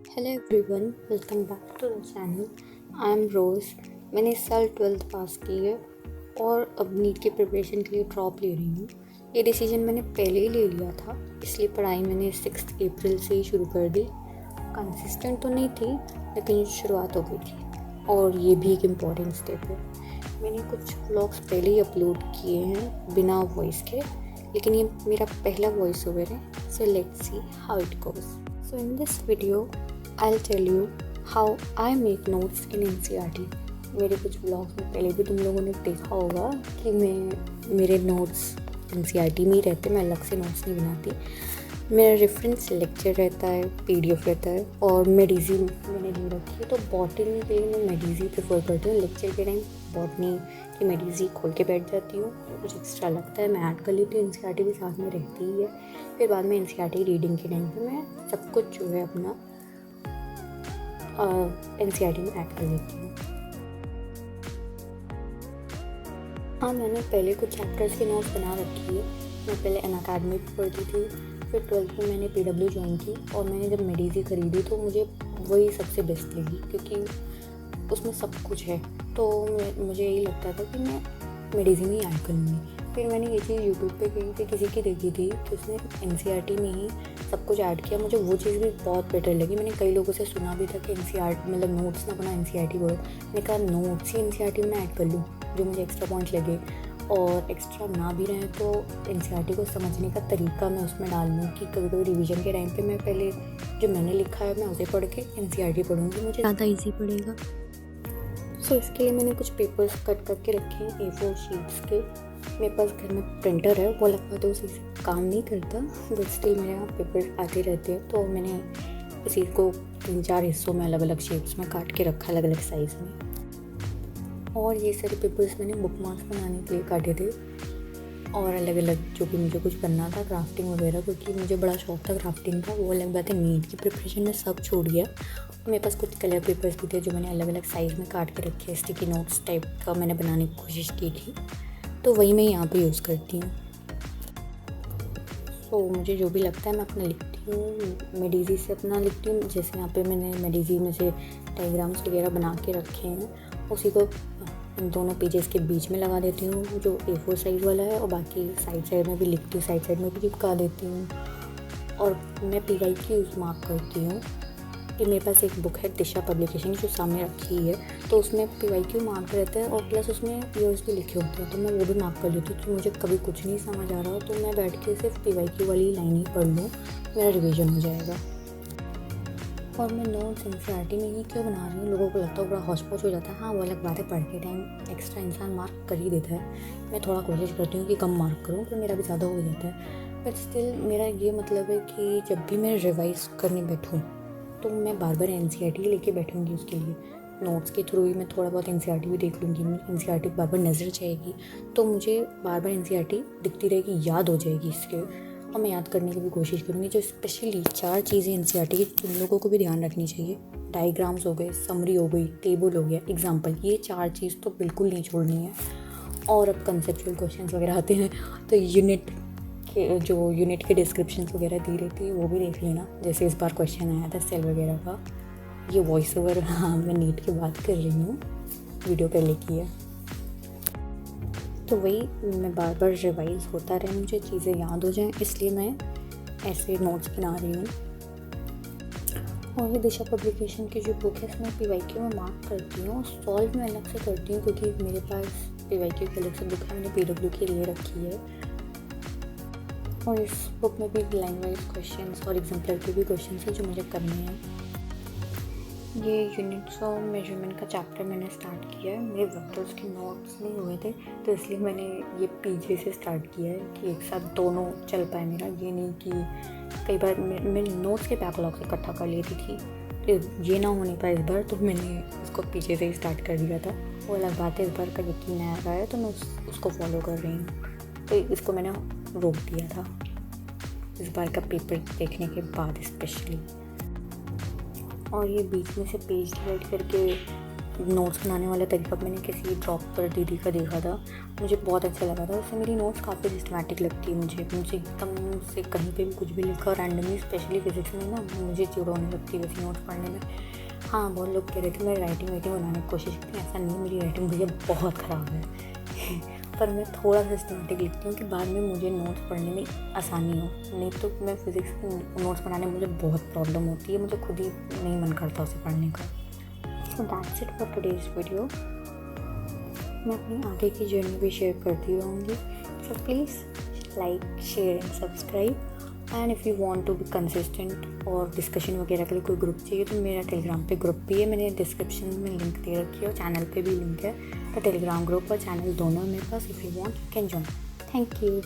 Hello everyone, welcome back to the channel. I am Rose. मैंने इस साल 12th पास की है और अब नीट की प्रिपरेशन के लिए ड्रॉप ले रही हूँ। ये डिसीजन मैंने पहले ही ले लिया था, इसलिए पढ़ाई मैंने 6 अप्रैल से ही शुरू कर दी। कंसिस्टेंट तो नहीं थी, लेकिन शुरुआत हो गई थी और ये भी एक इम्पॉर्टेंट स्टेप है। मैंने कुछ व्लॉग्स पहले ही अपलोड किए हैं बिना वॉइस के, लेकिन ये मेरा पहला वॉइस ओवर है, so let's see how it goes. So in this video, I'll tell you how I make notes in NCERT। मेरे कुछ ब्लॉग्स में पहले भी तुम लोगों ने देखा होगा कि मेरे नोट्स NCERT में ही रहते, मैं अलग से नोट्स नहीं बनाती। मेरा रेफरेंस लेक्चर रहता है, PDF रहता है और मेडिजी मैंने ले रखी है। तो बॉटनी के लिए मैं मेडिजी प्रेफर करती हूँ। लेक्चर के टाइम बॉटनी की मेडिजी खोल के बैठ जाती हूँ, कुछ एक्स्ट्रा लगता है मैं ऐड कर लेती हूँ। NCERT भी साथ में रहती ही है। फिर बाद में NCERT रीडिंग के टाइम पे मैं सब कुछ जो है अपना NCERT में ऐड कर लेती हूँ। हाँ, मैंने पहले कुछ चैप्टर्स के नोट्स बना रखी है। मैं पहले अनअकैडमी पे पढ़ती थी, फिर 12th में मैंने PW ज्वाइन की और मैंने जब मेडिजी ख़रीदी तो मुझे वही सबसे बेस्ट लगी, क्योंकि उसमें सब कुछ है। तो मुझे यही लगता था कि मैं मेडिजी में ही ऐड करूँगी। फिर मैंने ये चीज़ यूट्यूब पे कहीं पे किसी की देखी थी कि उसने NCERT में ही सब कुछ ऐड किया। मुझे वो चीज़ भी बहुत बेटर लगी। मैंने कई लोगों से सुना भी था कि NCERT मतलब नोट्स ना बना, NCERT पढ़ो। मैंने कहा नोट्स ही NCERT में ऐड कर लूँ, जो मुझे एक्स्ट्रा पॉइंट लगे, और एक्स्ट्रा ना भी रहे तो NCERT को समझने का तरीका मैं उसमें डाल लूँ कि कभी कभी रिवीजन के टाइम पे मैं पहले जो मैंने लिखा है मैं उसे पढ़ के NCERT पढ़ूँगी, मुझे ज़्यादा ईजी पड़ेगा। सो इसके लिए मैंने कुछ पेपर्स कट करके रखे हैं A4 शीट्स के। मेरे पास घर में प्रिंटर है, वो लगता तो उसी से काम नहीं करता, बट स्टिल मेरे यहाँ पेपर आते रहते हैं। तो मैंने इसी को 3-4 हिस्सों में अलग अलग शेप्स में काट के रखा, अलग अलग साइज़ में। और ये सारे पेपर्स मैंने बुक मार्क्स बनाने के लिए काटे थे और अलग अलग जो भी मुझे कुछ करना था, क्राफ्टिंग वगैरह, क्योंकि मुझे बड़ा शौक था क्राफ्टिंग का। वो अलग बात है, नीट की प्रिपरेशन में सब छूट गया। मेरे पास कुछ कलर पेपर्स भी थे जो मैंने अलग अलग साइज़ में काट के रखे। स्टिकी नोट्स टाइप का मैंने बनाने की कोशिश की थी, तो वही मैं यहाँ पे यूज़ करती हूँ। तो मुझे जो भी लगता है मैं अपना लिखती हूँ, मेडिजी से अपना लिखती हूँ। जैसे यहाँ पे मैंने मेडिजी में से डायग्राम्स वगैरह बना के रखे हैं, उसी को इन दोनों पेजेस के बीच में लगा देती हूँ, जो A4 साइज़ वाला है, और बाकी साइड में भी लिखती हूँ, साइड में भी चिपका देती हूँ। और मैं PYQ मार्क करती हूँ कि मेरे पास एक बुक है दिशा पब्लिकेशन जो सामने रखी है, तो उसमें PYQ मार्क रहता है और प्लस उसमें ईयर्स भी लिखे होते हैं। तो मैं वो भी मार्क कर लेती हूँ कि मुझे कभी कुछ नहीं समझ आ रहा हो तो मैं बैठ के सिर्फ PYQ वाली लाइन ही पढ़ लूँ, मेरा रिवीजन हो जाएगा। और मैं नोट्स NCERT में ही क्यों बना रही हूँ, लोगों को लगता है बड़ा हौच पौच हो जाता है। हाँ, वो अलग बात है, पढ़ के टाइम एक्स्ट्रा इंसान मार्क कर ही देता है। मैं थोड़ा कोशिश करती हूँ कि कम मार्क करूँ, पर मेरा भी ज़्यादा हो जाता है। बट स्टिल मेरा ये मतलब है कि जब भी मैं रिवाइज़ करने बैठूँ तो मैं बार बार NCERT ही लेके बैठूँगी। उसके लिए नोट्स के थ्रू ही मैं थोड़ा बहुत NCERT भी देख लूँगी। NCERT बार बार नज़र जाएगी तो मुझे बार बार NCERT दिखती रहेगी, याद हो जाएगी इसके, और मैं याद करने की भी कोशिश करूँगी। जो स्पेशली 4 चीज़ें NCERT की तुम लोगों को भी ध्यान रखनी चाहिए, डायग्राम्स हो गए, समरी हो गई, टेबल हो गया, एग्जाम्पल, ये 4 चीज़ तो बिल्कुल नहीं छोड़नी है। और अब कंसेप्चुअल क्वेश्चंस वगैरह आते हैं तो यूनिट के डिस्क्रिप्शन वगैरह दी रहती है, वो भी देख लेना। जैसे इस बार क्वेश्चन आया था सेल वगैरह का। ये वॉइस ओवर, हाँ, मैं नीट की बात कर रही हूँ, वीडियो पहले की है। तो वही मैं बार बार रिवाइज़ होता रहे, मुझे चीज़ें याद हो जाएं, इसलिए मैं ऐसे नोट्स बना रही हूँ। और ये दिशा पब्लिकेशन की जो बुक है इसमें PYQ में मार्क करती हूँ, सॉल्व मैं अलग से करती हूँ, क्योंकि मेरे पास PYQ की अलग से बुक है, मैंने PW की लिए रखी है। और इस बुक में भी लाइन वाइज क्वेश्चंस और एग्जाम्पलर के भी क्वेश्चंस हैं जो मुझे करने हैं। ये यूनिट्स ऑफ मेजरमेंट का चैप्टर मैंने स्टार्ट किया है। मेरे वेक्टर्स के नोट्स नहीं हुए थे, तो इसलिए मैंने ये PJ से स्टार्ट किया है कि एक साथ दोनों चल पाए मेरा। ये नहीं कि कई बार मैं नोट्स के बैकलॉग से इकट्ठा कर लेती थी, तो ये ना होने पाए इस बार, तो मैंने उसको PJ से ही स्टार्ट कर दिया था। वो अलग बात है, इस बार का यकीन आ रहा है तो मैं उसको फॉलो कर रही हूँ। तो इसको मैंने रोक दिया था इस बार का पेपर देखने के बाद स्पेशली। और ये बीच में से पेज डिवाइड करके नोट्स बनाने वाला तरीका मैंने किसी ड्रॉप पर दीदी का देखा था, मुझे बहुत अच्छा लगा था। उससे मेरी नोट्स काफ़ी सिस्टमैटिक लगती है मुझे एकदम से कहीं पे भी कुछ भी लिखा रैंडमली, स्पेशली फिजिक्स में ना मुझे चिड़ होने लगती है वैसे नोट्स पढ़ने में। हाँ, बहुत लोग कह रहे थे मैं राइटिंग बनाने की कोशिश करती हूँ, ऐसा नहीं, मेरी राइटिंग भैया बहुत ख़राब है पर मैं थोड़ा सिस्टमेटिक लिखती हूँ कि बाद में मुझे नोट्स पढ़ने में आसानी हो। नहीं तो मैं फिज़िक्स के नोट्स बनाने में मुझे बहुत प्रॉब्लम होती है, मुझे खुद ही नहीं मन करता उसे पढ़ने का। So that's it for today's video. मैं अपनी आगे की जर्नी भी शेयर करती रहूँगी। So please like, share and subscribe. And if you want to be consistent और डिस्कशन वगैरह के लिए कोई ग्रुप चाहिए तो मेरा टेलीग्राम पे ग्रुप भी है, मैंने डिस्क्रिप्शन में लिंक दे रखी है और चैनल पे भी लिंक है। तो टेलीग्राम ग्रुप और चैनल दोनों है मेरे पास। If you want you can join. Thank you.